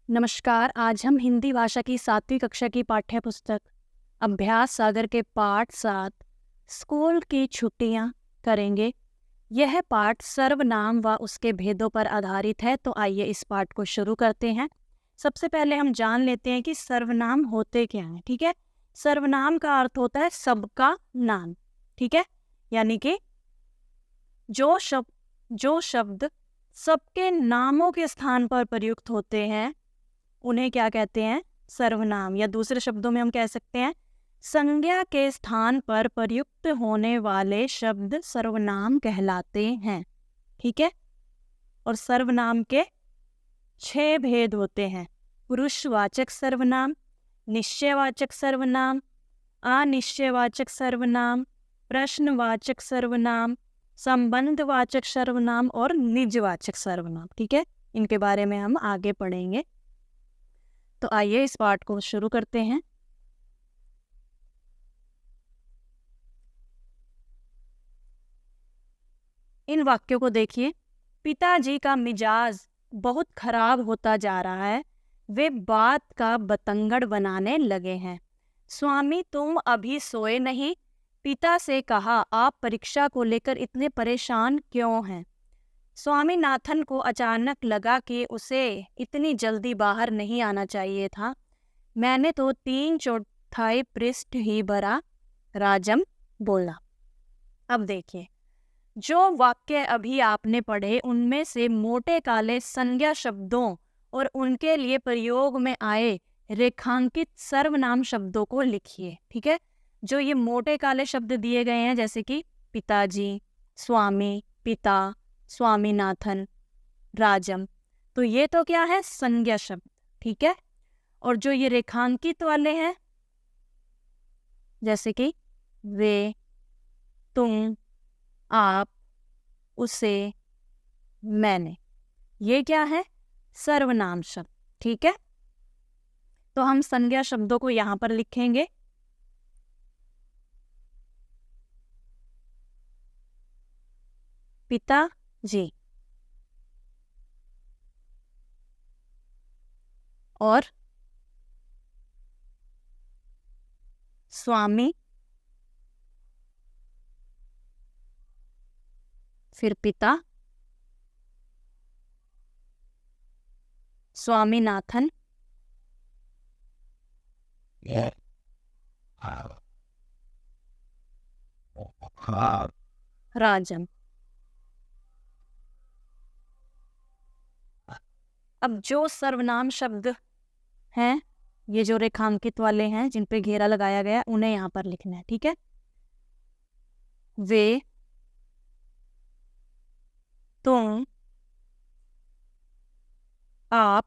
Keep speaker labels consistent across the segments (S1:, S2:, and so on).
S1: नमस्कार। आज हम हिंदी भाषा की 7वीं कक्षा की पाठ्य पुस्तक अभ्यास सागर के पाठ 7 स्कूल की छुट्टियां करेंगे। यह पाठ सर्वनाम व उसके भेदों पर आधारित है। तो आइए इस पाठ को शुरू करते हैं। सबसे पहले हम जान लेते हैं कि सर्वनाम होते क्या हैं। ठीक है, सर्वनाम का अर्थ होता है सबका नाम। ठीक है, यानी कि जो शब्द सबके नामों के स्थान पर प्रयुक्त होते हैं उन्हें क्या कहते हैं? सर्वनाम। या दूसरे शब्दों में हम कह सकते हैं संज्ञा के स्थान पर प्रयुक्त होने वाले शब्द सर्वनाम कहलाते हैं। ठीक है, और सर्वनाम के 6 भेद होते हैं। पुरुषवाचक सर्वनाम, निश्चयवाचक सर्वनाम, अनिश्चयवाचक सर्वनाम, प्रश्नवाचक सर्वनाम, संबंधवाचक सर्वनाम और निजवाचक सर्वनाम। ठीक है, इनके बारे में हम आगे पढ़ेंगे। तो आइए इस पाठ को शुरू करते हैं। इन वाक्यों को देखिए। पिताजी का मिजाज बहुत खराब होता जा रहा है। वे बात का बतंगड़ बनाने लगे हैं। स्वामी, तुम अभी सोए नहीं? पिता से कहा, आप परीक्षा को लेकर इतने परेशान क्यों हैं? स्वामीनाथन को अचानक लगा कि उसे इतनी जल्दी बाहर नहीं आना चाहिए था। मैंने तो 3/4 पृष्ठ ही भरा। राजम बोला। अब देखिए, जो वाक्य अभी आपने पढ़े उनमें से मोटे काले संज्ञा शब्दों और उनके लिए प्रयोग में आए रेखांकित सर्वनाम शब्दों को लिखिए। ठीक है, जो ये मोटे काले शब्द दिए गए हैं जैसे कि पिताजी, स्वामी, पिता, स्वामीनाथन, राजम, तो ये तो क्या है? संज्ञा शब्द। ठीक है, और जो ये रेखांकित वाले हैं जैसे कि वे, तुम, आप, उसे, मैंने, ये क्या है? सर्वनाम शब्द। ठीक है, तो हम संज्ञा शब्दों को यहां पर लिखेंगे। पिताजी और स्वामी, फिर पिता, स्वामीनाथन, राजम। अब जो सर्वनाम शब्द हैं, ये जो रेखांकित वाले हैं जिन पे घेरा लगाया गया, उन्हें यहां पर लिखना है। ठीक है, वे, तुम, आप,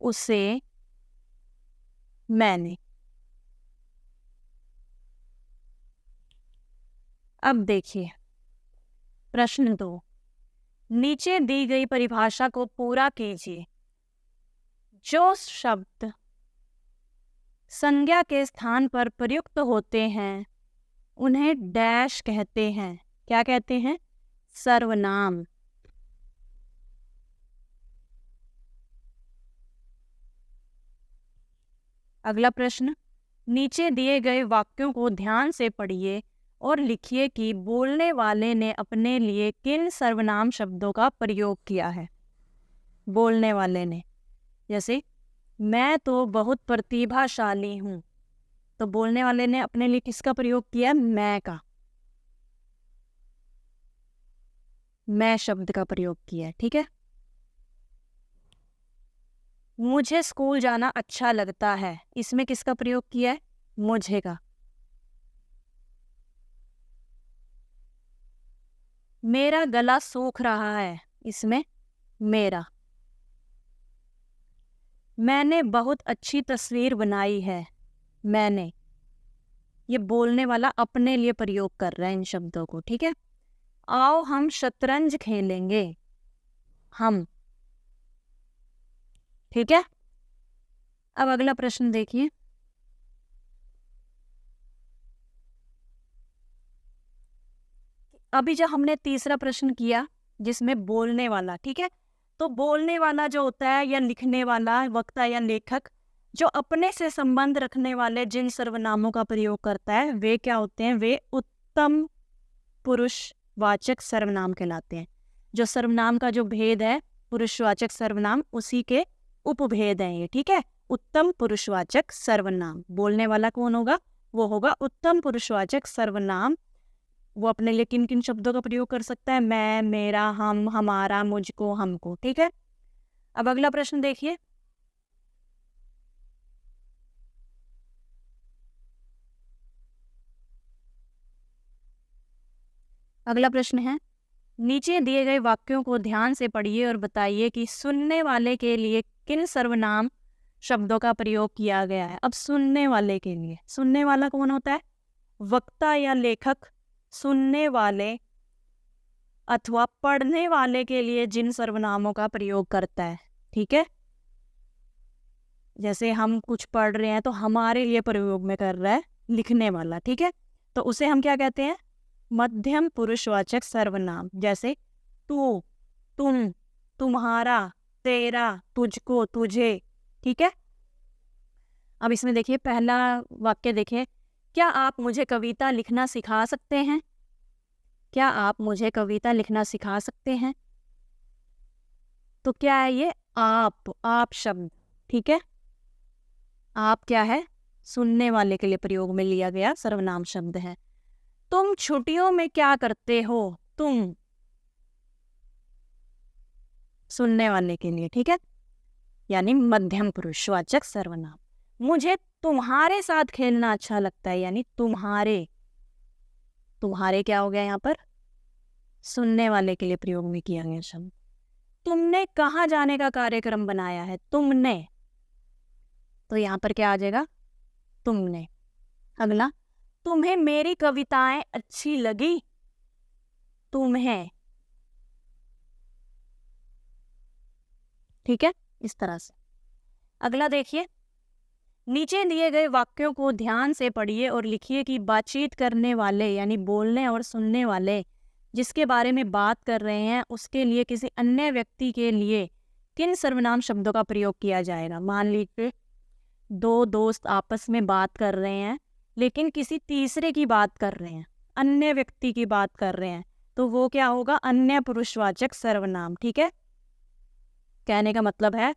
S1: उसे, मैंने। अब देखिए प्रश्न 2। नीचे दी गई परिभाषा को पूरा कीजिए। जो शब्द संज्ञा के स्थान पर प्रयुक्त होते हैं उन्हें डैश कहते हैं। क्या कहते हैं? सर्वनाम। अगला प्रश्न, नीचे दिए गए वाक्यों को ध्यान से पढ़िए और लिखिए कि बोलने वाले ने अपने लिए किन सर्वनाम शब्दों का प्रयोग किया है। बोलने वाले ने, जैसे मैं तो बहुत प्रतिभाशाली हूँ, तो बोलने वाले ने अपने लिए किसका प्रयोग किया? मैं का, मैं शब्द का प्रयोग किया है। ठीक है, मुझे स्कूल जाना अच्छा लगता है, इसमें किसका प्रयोग किया है? मुझे का। मेरा गला सूख रहा है, इसमें मेरा। मैंने बहुत अच्छी तस्वीर बनाई है, मैंने। ये बोलने वाला अपने लिए प्रयोग कर रहा है इन शब्दों को। ठीक है, आओ हम शतरंज खेलेंगे, हम। ठीक है, अब अगला प्रश्न देखिए। अभी जो हमने तीसरा प्रश्न किया जिसमें बोलने वाला, ठीक है, तो बोलने वाला जो होता है या लिखने वाला, वक्ता या लेखक, जो अपने से संबंध रखने वाले जिन सर्वनामों का प्रयोग करता है वे क्या होते हैं? वे उत्तम पुरुषवाचक सर्वनाम कहलाते हैं। जो सर्वनाम का जो भेद है पुरुषवाचक सर्वनाम, उसी के उपभेद हैं ये, ठीक है। उत्तम पुरुषवाचक सर्वनाम, बोलने वाला कौन होगा? वो होगा उत्तम पुरुषवाचक सर्वनाम। वो अपने लिए किन किन शब्दों का प्रयोग कर सकता है? मैं, मेरा, हम, हमारा, मुझको, हमको, ठीक है। अब अगला प्रश्न देखिए। अगला प्रश्न है, नीचे दिए गए वाक्यों को ध्यान से पढ़िए और बताइए कि सुनने वाले के लिए किन सर्वनाम शब्दों का प्रयोग किया गया है। अब सुनने वाले के लिए, सुनने वाला कौन होता है? वक्ता या लेखक सुनने वाले अथवा पढ़ने वाले के लिए जिन सर्वनामों का प्रयोग करता है, ठीक है। जैसे हम कुछ पढ़ रहे हैं तो हमारे लिए प्रयोग में कर रहा है लिखने वाला, ठीक है। तो उसे हम क्या कहते हैं? मध्यम पुरुषवाचक सर्वनाम। जैसे तू, तुम, तुम्हारा, तेरा, तुझको, तुझे, ठीक है। अब इसमें देखिए पहला वाक्य देखिए, क्या आप मुझे कविता लिखना सिखा सकते हैं? क्या आप मुझे कविता लिखना सिखा सकते हैं? तो क्या है ये? आप शब्द, ठीक है। आप क्या है? सुनने वाले के लिए प्रयोग में लिया गया सर्वनाम शब्द है। तुम छुट्टियों में क्या करते हो? तुम, सुनने वाले के लिए, ठीक है, यानी मध्यम पुरुषवाचक सर्वनाम। मुझे तुम्हारे साथ खेलना अच्छा लगता है, यानी तुम्हारे, तुम्हारे क्या हो गया यहाँ पर? सुनने वाले के लिए प्रयोग में किया गया शब्द। तुमने कहाँ जाने का कार्यक्रम बनाया है? तुमने, तो यहाँ पर क्या आ जाएगा? तुमने। अगला, तुम्हें मेरी कविताएं अच्छी लगी? तुम्हें, ठीक है, इस तरह से। अगला देखिए, नीचे दिए गए वाक्यों को ध्यान से पढ़िए और लिखिए कि बातचीत करने वाले यानी बोलने और सुनने वाले जिसके बारे में बात कर रहे हैं उसके लिए किसी अन्य व्यक्ति के लिए किन सर्वनाम शब्दों का प्रयोग किया जाएगा। मान लीजिए दो दोस्त आपस में बात कर रहे हैं लेकिन किसी तीसरे की बात कर रहे हैं, अन्य व्यक्ति की बात कर रहे हैं, तो वो क्या होगा? अन्य पुरुषवाचक सर्वनाम, ठीक है। कहने का मतलब है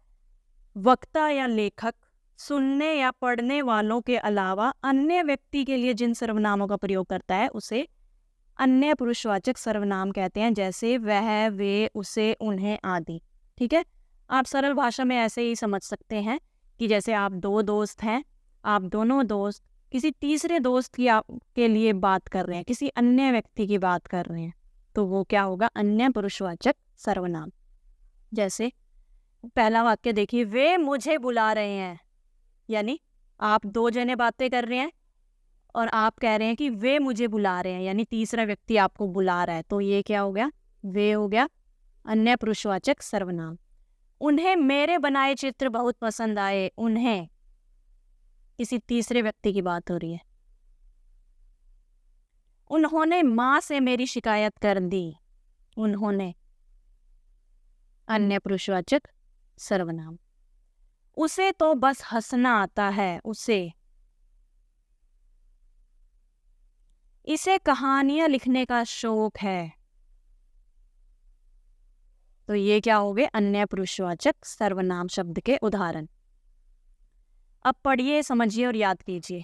S1: वक्ता या लेखक सुनने या पढ़ने वालों के अलावा अन्य व्यक्ति के लिए जिन सर्वनामों का प्रयोग करता है उसे अन्य पुरुषवाचक सर्वनाम कहते हैं। जैसे वह, वे, उसे, उन्हें आदि, ठीक है। आप सरल भाषा में ऐसे ही समझ सकते हैं कि जैसे आप दो दोस्त हैं, आप दोनों दोस्त किसी तीसरे दोस्त की के लिए बात कर रहे हैं, किसी अन्य व्यक्ति की बात कर रहे हैं, तो वो क्या होगा? अन्य पुरुषवाचक सर्वनाम। जैसे पहला वाक्य देखिए, वे मुझे बुला रहे हैं, यानी आप दो जने बातें कर रहे हैं और आप कह रहे हैं कि वे मुझे बुला रहे हैं, यानी तीसरा व्यक्ति आपको बुला रहा है, तो ये क्या हो गया? वे हो गया अन्य पुरुषवाचक सर्वनाम। उन्हें मेरे बनाए चित्र बहुत पसंद आए, उन्हें, किसी तीसरे व्यक्ति की बात हो रही है। उन्होंने माँ से मेरी शिकायत कर दी, उन्होंने, अन्य पुरुषवाचक सर्वनाम। उसे तो बस हंसना आता है, उसे। इसे कहानियां लिखने का शौक है, तो ये क्या हो गए? अन्य पुरुषवाचक सर्वनाम शब्द के उदाहरण। अब पढ़िए, समझिए और याद कीजिए।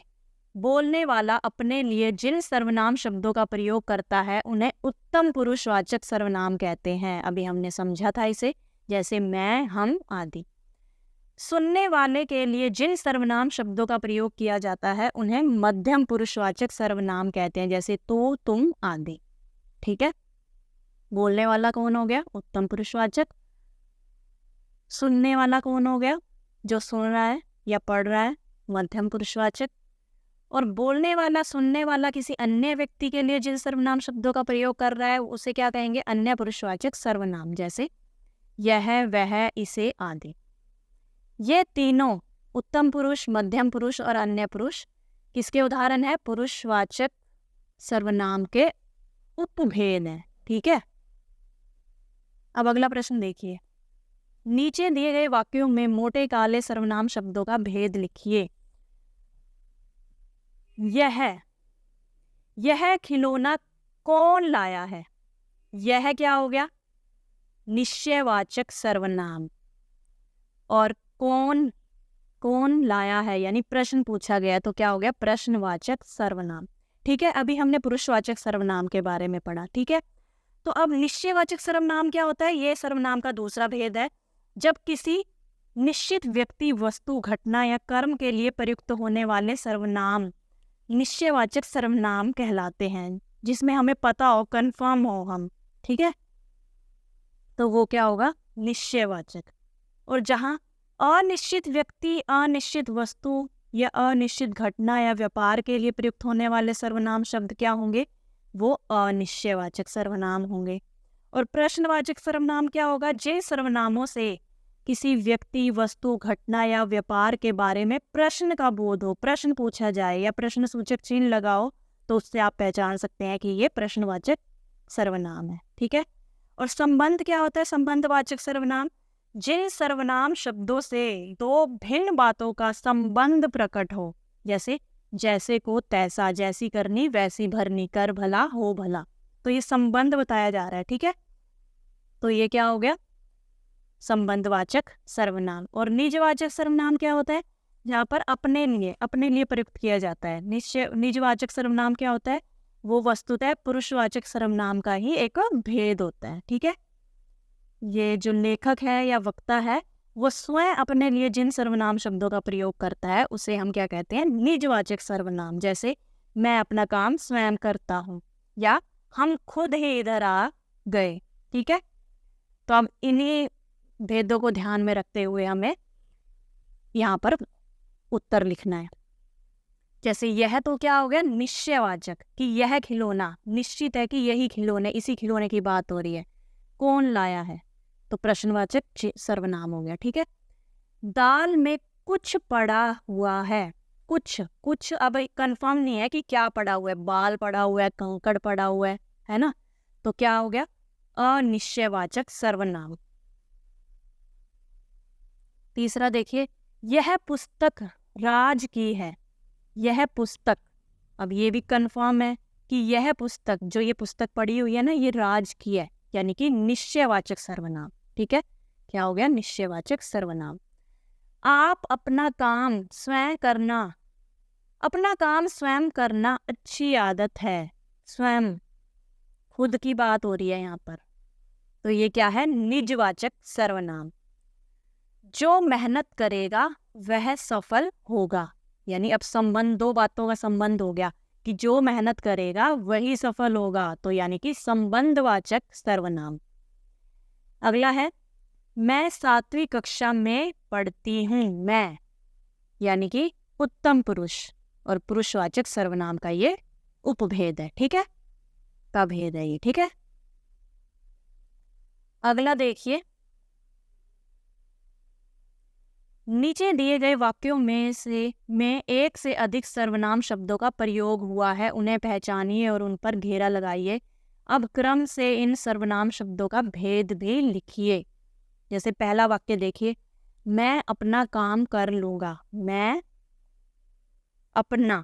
S1: बोलने वाला अपने लिए जिन सर्वनाम शब्दों का प्रयोग करता है उन्हें उत्तम पुरुषवाचक सर्वनाम कहते हैं। अभी हमने समझा था इसे, जैसे मैं, हम आदि। सुनने वाले के लिए जिन सर्वनाम शब्दों का प्रयोग किया जाता है उन्हें मध्यम पुरुषवाचक सर्वनाम कहते हैं, जैसे तो, तुम आदि, ठीक है। बोलने वाला कौन हो गया? उत्तम पुरुषवाचक। सुनने वाला कौन हो गया? जो सुन रहा है या पढ़ रहा है, मध्यम पुरुषवाचक। और बोलने वाला, सुनने वाला किसी अन्य व्यक्ति के लिए जिन सर्वनाम शब्दों का प्रयोग कर रहा है उसे क्या कहेंगे? अन्य पुरुषवाचक सर्वनाम, जैसे यह, वह, इसे आदि। ये तीनों उत्तम पुरुष, मध्यम पुरुष और अन्य पुरुष किसके उदाहरण है? पुरुषवाचक सर्वनाम के उपभेद हैं, ठीक है। अब अगला प्रश्न देखिए। नीचे दिए गए वाक्यों में मोटे काले सर्वनाम शब्दों का भेद लिखिए। यह खिलौना कौन लाया है? यह क्या हो गया? निश्चयवाचक सर्वनाम। और कौन कौन लाया है यानी प्रश्न पूछा गया तो क्या हो गया? प्रश्नवाचक सर्वनाम। ठीक है, अभी हमने पुरुषवाचक सर्वनाम के बारे में पढ़ा। ठीक है, तो अब निश्चयवाचक सर्वनाम क्या होता है? ये सर्वनाम का दूसरा भेद है। जब किसी निश्चित व्यक्ति, वस्तु, घटना या कर्म के लिए प्रयुक्त होने वाले सर्वनाम निश्चयवाचक सर्वनाम कहलाते हैं, जिसमें हमें पता हो, कंफर्म हो हम। ठीक है, तो वो क्या होगा? निश्चयवाचक। और जहाँ अनिश्चित व्यक्ति, अनिश्चित वस्तु या अनिश्चित घटना या व्यापार के लिए प्रयुक्त होने वाले सर्वनाम शब्द क्या होंगे? वो अनिश्चयवाचक सर्वनाम होंगे। और प्रश्नवाचक सर्वनाम क्या होगा? जिन सर्वनामों से किसी व्यक्ति, वस्तु, घटना या व्यापार के बारे में प्रश्न का बोध हो, प्रश्न पूछा जाए या प्रश्न सूचक चिन्ह लगाओ, तो उससे आप पहचान सकते हैं कि ये प्रश्नवाचक सर्वनाम है। ठीक है, और संबंध क्या होता है? संबंधवाचक सर्वनाम जिन सर्वनाम शब्दों से दो भिन्न बातों का संबंध प्रकट हो, जैसे जैसे को तैसा, जैसी करनी वैसी भरनी, कर भला हो भला, तो ये संबंध बताया जा रहा है। ठीक है, तो ये क्या हो गया? संबंधवाचक सर्वनाम। और निजवाचक सर्वनाम क्या होता है? जहाँ पर अपने लिए प्रयुक्त किया जाता है। निजवाचक सर्वनाम क्या होता है? वो वस्तुतः पुरुषवाचक सर्वनाम का ही एक भेद होता है। ठीक है, ये जो लेखक है या वक्ता है, वो स्वयं अपने लिए जिन सर्वनाम शब्दों का प्रयोग करता है उसे हम क्या कहते हैं? निजवाचक सर्वनाम। जैसे मैं अपना काम स्वयं करता हूँ, या हम खुद ही इधर आ गए। ठीक है, तो अब इन्हीं भेदों को ध्यान में रखते हुए हमें यहाँ पर उत्तर लिखना है। जैसे यह तो क्या हो गया? निश्चयवाचक, कि यह खिलौना, निश्चित है कि यही खिलौने, इसी खिलौने की बात हो रही है। कौन लाया है? तो प्रश्नवाचक सर्वनाम हो गया। ठीक है, दाल में कुछ पड़ा हुआ है। कुछ अब कंफर्म नहीं है कि क्या पड़ा हुआ है, बाल पड़ा हुआ है, कंकड़ पड़ा हुआ है ना? तो क्या हो गया? अनिश्चयवाचक सर्वनाम। तीसरा देखिए, यह पुस्तक राज की है। यह पुस्तक, अब ये भी कंफर्म है कि यह पुस्तक, जो ये पुस्तक पड़ी हुई है ना, ये राज की है, यानी कि निश्चयवाचक सर्वनाम। ठीक है, क्या हो गया? निश्चयवाचक सर्वनाम। आप अपना काम स्वयं करना। अपना काम स्वयं करना अच्छी आदत है। स्वयं, खुद की बात हो रही है यहाँ पर, तो ये क्या है? निजवाचक सर्वनाम। जो मेहनत करेगा वह सफल होगा, यानी अब संबंध, दो बातों का संबंध हो गया कि जो मेहनत करेगा वही सफल होगा, तो यानी कि संबंधवाचक सर्वनाम। अगला है, मैं 7वीं कक्षा में पढ़ती हूँ। मैं, यानी कि उत्तम पुरुष और पुरुषवाचक सर्वनाम का ये उपभेद है। ठीक है, का भेद है ये। ठीक है, अगला देखिए, नीचे दिए गए वाक्यों में एक से अधिक सर्वनाम शब्दों का प्रयोग हुआ है, उन्हें पहचानिए और उन पर घेरा लगाइए। अब क्रम से इन सर्वनाम शब्दों का भेद भी लिखिए। जैसे पहला वाक्य देखिए, मैं अपना काम कर लूँगा। मैं अपना,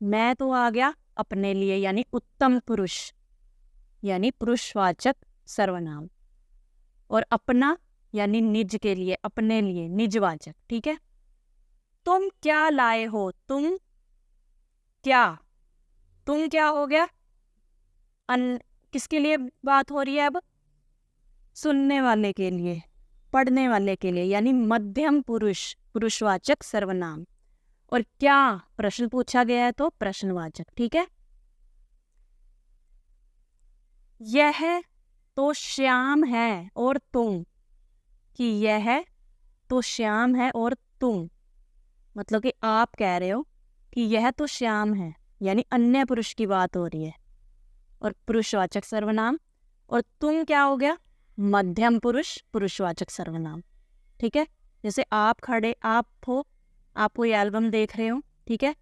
S1: मैं तो आ गया अपने लिए, यानी उत्तम पुरुष, यानी पुरुषवाचक सर्वनाम। और अपना यानी निज के लिए, अपने लिए, निजवाचक। ठीक है, तुम क्या लाए हो? तुम क्या हो गया? किसके लिए बात हो रही है अब? सुनने वाले के लिए, पढ़ने वाले के लिए, यानी मध्यम पुरुष, पुरुषवाचक सर्वनाम। और क्या प्रश्न पूछा गया है तो प्रश्नवाचक। ठीक है, यह तो श्याम है और तुम, कि यह तो श्याम है और तुम, मतलब कि आप कह रहे हो कि यह तो श्याम है, यानी अन्य पुरुष की बात हो रही है, और पुरुषवाचक सर्वनाम। और तुम क्या हो गया? मध्यम पुरुष, पुरुषवाचक सर्वनाम। ठीक है, जैसे आप खड़े, आप हो, आप कोई एल्बम देख रहे हो, ठीक है,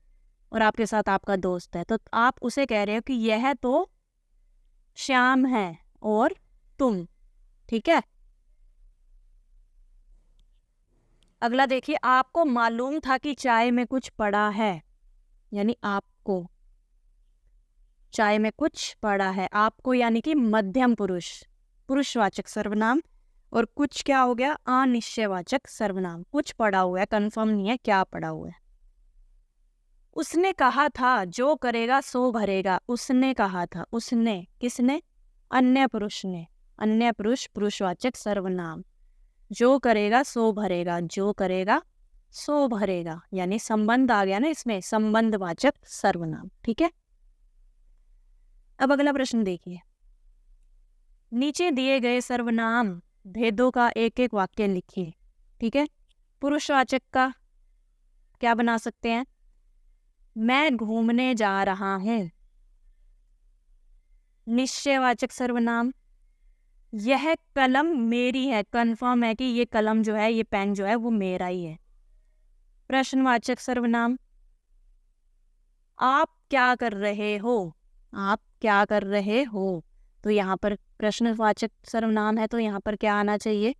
S1: और आपके साथ आपका दोस्त है, तो आप उसे कह रहे हो कि यह तो श्याम है और तुम। ठीक है, अगला देखिए, आपको मालूम था कि चाय में कुछ पड़ा है, यानी आपको चाय में कुछ पड़ा है। आपको यानी कि मध्यम पुरुष, पुरुषवाचक सर्वनाम, और कुछ क्या हो गया, अनिश्चयवाचक सर्वनाम। कुछ पड़ा हुआ है, कंफर्म नहीं है क्या पड़ा हुआ है। उसने कहा था जो करेगा सो भरेगा। उसने कहा था, उसने किसने, अन्य पुरुष ने, अन्य पुरुष पुरुषवाचक सर्वनाम। जो करेगा सो भरेगा, जो करेगा सो भरेगा, यानी संबंध आ गया ना इसमें, संबंधवाचक सर्वनाम। ठीक है, अब अगला प्रश्न देखिए। नीचे दिए गए सर्वनाम भेदों का एक एक वाक्य लिखिए। ठीक है, पुरुषवाचक का क्या बना सकते हैं, मैं घूमने जा रहा हूं। निश्चयवाचक सर्वनाम, यह कलम मेरी है, कंफर्म है कि ये कलम जो है, ये पेन जो है वो मेरा ही है। प्रश्नवाचक सर्वनाम, आप क्या कर रहे हो, आप क्या कर रहे हो। तो यहाँ पर प्रश्नवाचक सर्वनाम है, तो यहाँ पर क्या आना चाहिए,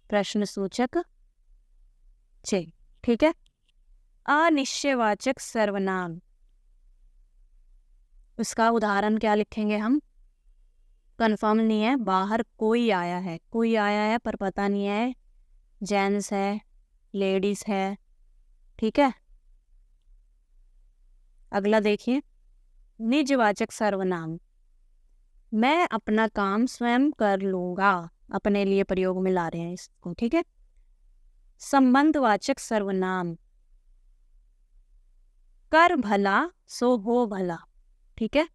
S1: प्रश्नसूचक चिन्ह। ठीक है, अनिश्चयवाचक सर्वनाम, उसका उदाहरण क्या लिखेंगे हम, कंफर्म नहीं है, बाहर कोई आया है, कोई आया है पर पता नहीं है जेंट्स है, लेडीज है। ठीक है, अगला देखिए, निजवाचक सर्वनाम, मैं अपना काम स्वयं कर लूंगा, अपने लिए प्रयोग में ला रहे हैं इसको। ठीक है, संबंधवाचक सर्वनाम, कर भला सो हो भला। ठीक है,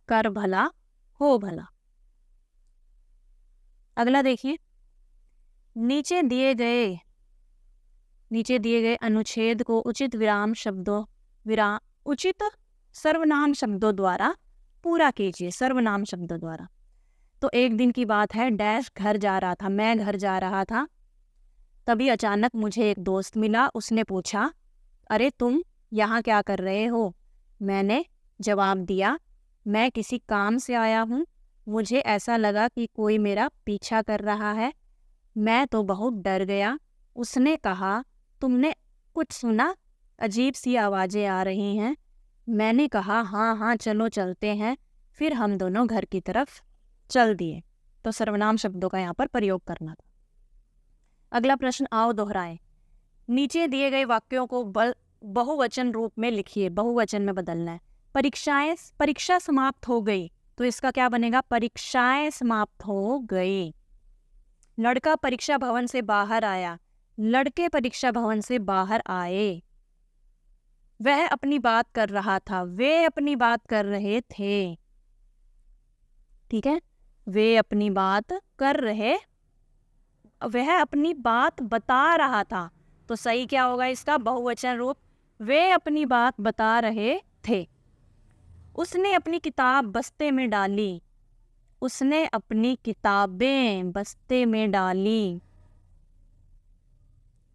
S1: कर भला हो भला। अगला देखिए, नीचे दिए गए अनुच्छेद को उचित उचित सर्वनाम शब्दों द्वारा पूरा कीजिए, सर्वनाम शब्दों द्वारा। तो एक दिन की बात है, डैश घर जा रहा था, मैं घर जा रहा था, तभी अचानक मुझे एक दोस्त मिला। उसने पूछा, अरे तुम यहाँ क्या कर रहे हो। मैंने जवाब दिया, मैं किसी काम से आया हूँ, मुझे ऐसा लगा कि कोई मेरा पीछा कर रहा है, मैं तो बहुत डर गया। उसने कहा, तुमने कुछ सुना, अजीब सी आवाज़ें आ रही हैं। मैंने कहा, हाँ हाँ चलो चलते हैं। फिर हम दोनों घर की तरफ चल दिए। तो सर्वनाम शब्दों का यहाँ पर प्रयोग करना था। अगला प्रश्न आओ दोहराएं। नीचे दिए गए वाक्यों को बहुवचन रूप में लिखिए, बहुवचन में बदलना है। परीक्षा समाप्त हो गई, तो इसका क्या बनेगा, परीक्षाएं समाप्त हो गई। लड़का परीक्षा भवन से बाहर आया, लड़के परीक्षा भवन से बाहर आए। वह अपनी बात कर रहा था, वे अपनी बात कर रहे थे। ठीक है, वे अपनी बात कर रहे, वह अपनी बात बता रहा था, तो सही क्या होगा इसका, बहुवचन रूप, वे अपनी बात बता रहे थे। उसने अपनी किताब बस्ते में डाली, उसने अपनी किताबें बस्ते में डाली।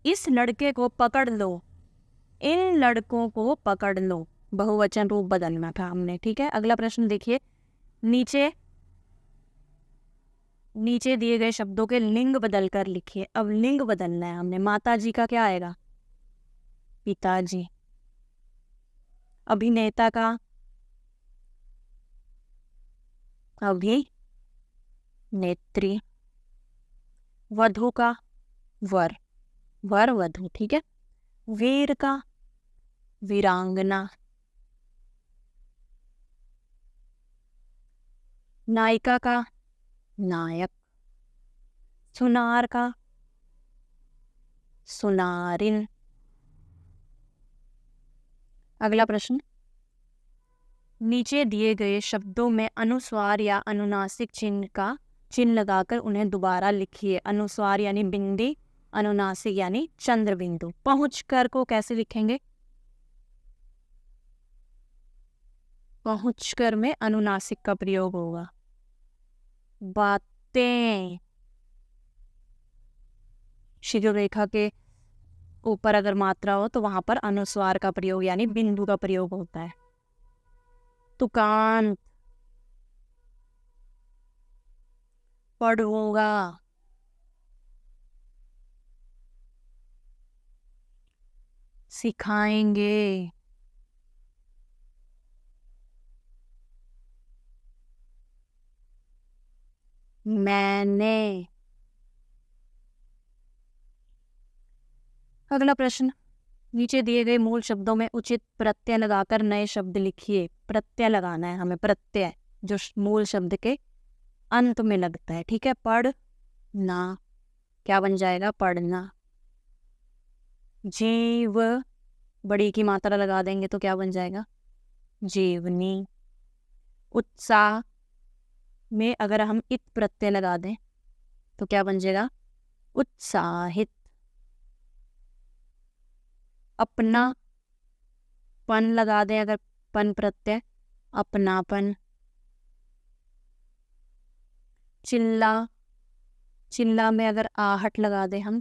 S1: इस लड़के को पकड़ लो, इन लड़कों को पकड़ लो। बहुवचन रूप बदलना था हमने। ठीक है, अगला प्रश्न देखिए। नीचे दिए गए शब्दों के लिंग बदलकर लिखिए। अब लिंग बदलना है हमने। माता जी का क्या आएगा, पिताजी। अभिनेता का अभिनेत्री। वधु का वर, वर वधु। ठीक है, वीर का वीरांगना। नायिका का नायक। सुनार का सुनारिन। अगला प्रश्न, नीचे दिए गए शब्दों में अनुस्वार या अनुनासिक चिन्ह का चिन्ह लगाकर उन्हें दोबारा लिखिए। अनुस्वार यानी बिंदी, अनुनासिक यानी चंद्र बिंदु। पहुंचकर को कैसे लिखेंगे, पहुंचकर में अनुनासिक का प्रयोग होगा। बातें, शिरो रेखा के ऊपर अगर मात्रा हो तो वहां पर अनुस्वार का प्रयोग यानी बिंदु का प्रयोग होता है। दुकान, पढ़ूंगा, सिखाएंगे। मैंने। अगला प्रश्न, नीचे दिए गए मूल शब्दों में उचित प्रत्यय लगाकर नए शब्द लिखिए। प्रत्यय लगाना है हमें, प्रत्यय जो मूल शब्द के अंत में लगता है। ठीक है, पढ़ ना, क्या बन जाएगा? पढ़ना। जीव, बड़ी की मात्रा लगा देंगे तो क्या बन जाएगा? जीवनी। उत्साह में अगर हम इत प्रत्यय लगा दें तो क्या बन जाएगा? उत्साहित। अपना पन लगा दें अगर पन प्रत्यय, अपनापन। चिल्ला, चिल्ला में अगर आहट लगा दें हम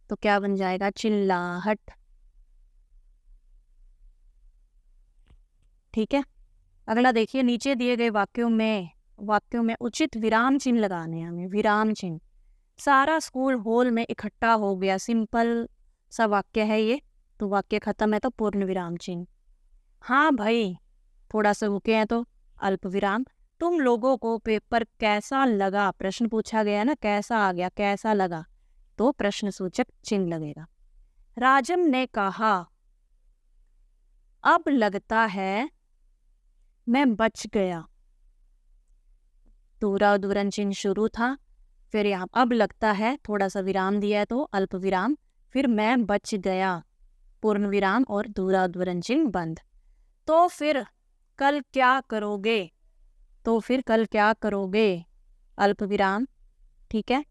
S1: तो क्या बन जाएगा? चिल्लाहट। ठीक है, अगला देखिए, नीचे दिए गए वाक्यों में उचित विराम चिन्ह लगाने हैं हमें। विराम चिन्ह। सारा स्कूल हॉल में इकट्ठा हो गया, सिंपल सा वाक्य है ये, तो वाक्य खत्म है तो पूर्ण विराम चिन्ह। हाँ भाई, थोड़ा सा रुके हैं तो अल्प विराम। तुम लोगों को पेपर कैसा लगा? प्रश्न पूछा गया ना, कैसा आ गया, कैसा लगा, तो प्रश्न सूचक चिन्ह लगेगा। राजम ने कहा, अब लगता है मैं बच गया। दूरा उद्धरण चिन्ह शुरू था, फिर यहाँ अब लगता है, थोड़ा सा विराम दिया है तो अल्प विराम, फिर मैं बच गया, पूर्ण विराम और दूरा उद्धरण चिन्ह बंद। तो फिर कल क्या करोगे? तो फिर कल क्या करोगे, अल्प विराम। ठीक है,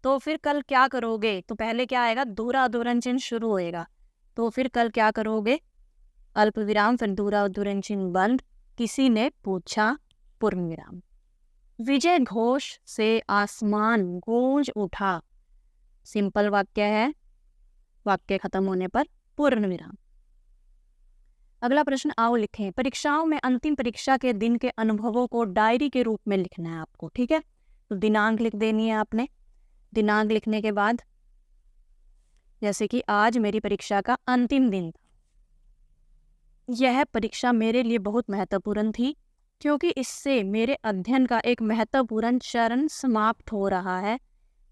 S1: तो फिर कल क्या करोगे, तो पहले क्या आएगा? दूरा उद्धरण चिन्ह शुरू होएगा। तो फिर कल क्या करोगे, अल्प विराम, फिर दूरा उद्धरण चिन्ह बंद। किसी ने पूछा, पूर्ण विराम। विजय घोष से आसमान गूंज उठा। सिंपल वाक्य है, वाक्य खत्म होने पर पूर्ण विराम। अगला प्रश्न, आओ लिखें। परीक्षाओं में अंतिम परीक्षा के दिन के अनुभवों को डायरी के रूप में लिखना है आपको। ठीक है, तो दिनांक लिख देनी है आपने। दिनांक लिखने के बाद, जैसे कि आज मेरी परीक्षा का अंतिम दिन था, यह परीक्षा मेरे लिए बहुत महत्वपूर्ण थी क्योंकि इससे मेरे अध्ययन का एक महत्वपूर्ण चरण समाप्त हो रहा है।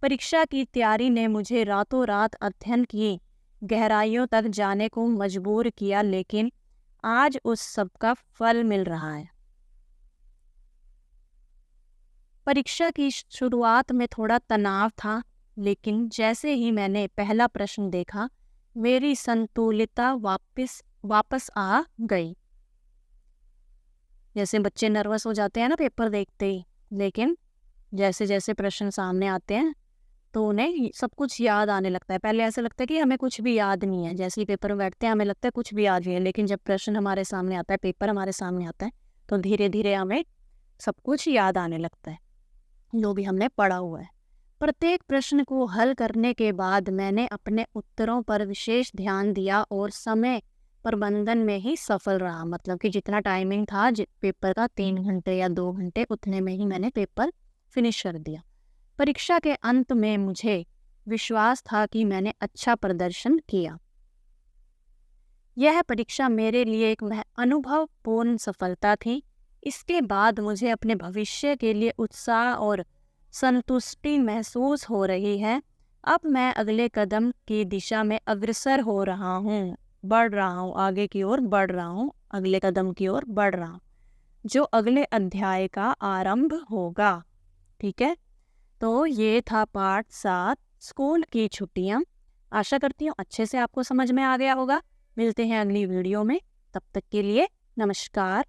S1: परीक्षा की तैयारी ने मुझे रातों रात अध्ययन की गहराइयों तक जाने को मजबूर किया, लेकिन आज उस सब का फल मिल रहा है। परीक्षा की शुरुआत में थोड़ा तनाव था, लेकिन जैसे ही मैंने पहला प्रश्न देखा, मेरी संतुलितता वापस आ गई। जैसे बच्चे नर्वस हो जाते हैं ना पेपर देखते ही, लेकिन जैसे जैसे प्रश्न सामने आते हैं तो उन्हें सब कुछ याद आने लगता है। पहले ऐसा लगता है कि हमें कुछ भी याद नहीं है, जैसे ही पेपर में बैठते हैं हमें लगता है कुछ भी याद नहीं है, लेकिन जब प्रश्न हमारे सामने आता है, पेपर हमारे सामने आता है, तो धीरे धीरे हमें सब कुछ याद आने लगता है जो भी हमने पढ़ा हुआ है। प्रत्येक प्रश्न को हल करने के बाद मैंने अपने उत्तरों पर विशेष ध्यान दिया और समय प्रबंधन में ही सफल रहा। मतलब कि जितना टाइमिंग था पेपर का, 3 घंटे या 2 घंटे, उतने में ही मैंने पेपर फिनिश कर दिया। परीक्षा के अंत में मुझे विश्वास था कि मैंने अच्छा प्रदर्शन किया। यह परीक्षा मेरे लिए एक अनुभवपूर्ण सफलता थी। इसके बाद मुझे अपने भविष्य के लिए उत्साह और संतुष्टि महसूस हो रही है। अब मैं अगले कदम की दिशा में अग्रसर हो रहा हूँ, बढ़ रहा हूँ, आगे की ओर बढ़ रहा हूँ, अगले कदम की ओर बढ़ रहा हूँ, जो अगले अध्याय का आरंभ होगा। ठीक है, तो ये था पार्ट 7, स्कूल की छुट्टियाँ। आशा करती हूँ अच्छे से आपको समझ में आ गया होगा। मिलते हैं अगली वीडियो में, तब तक के लिए नमस्कार।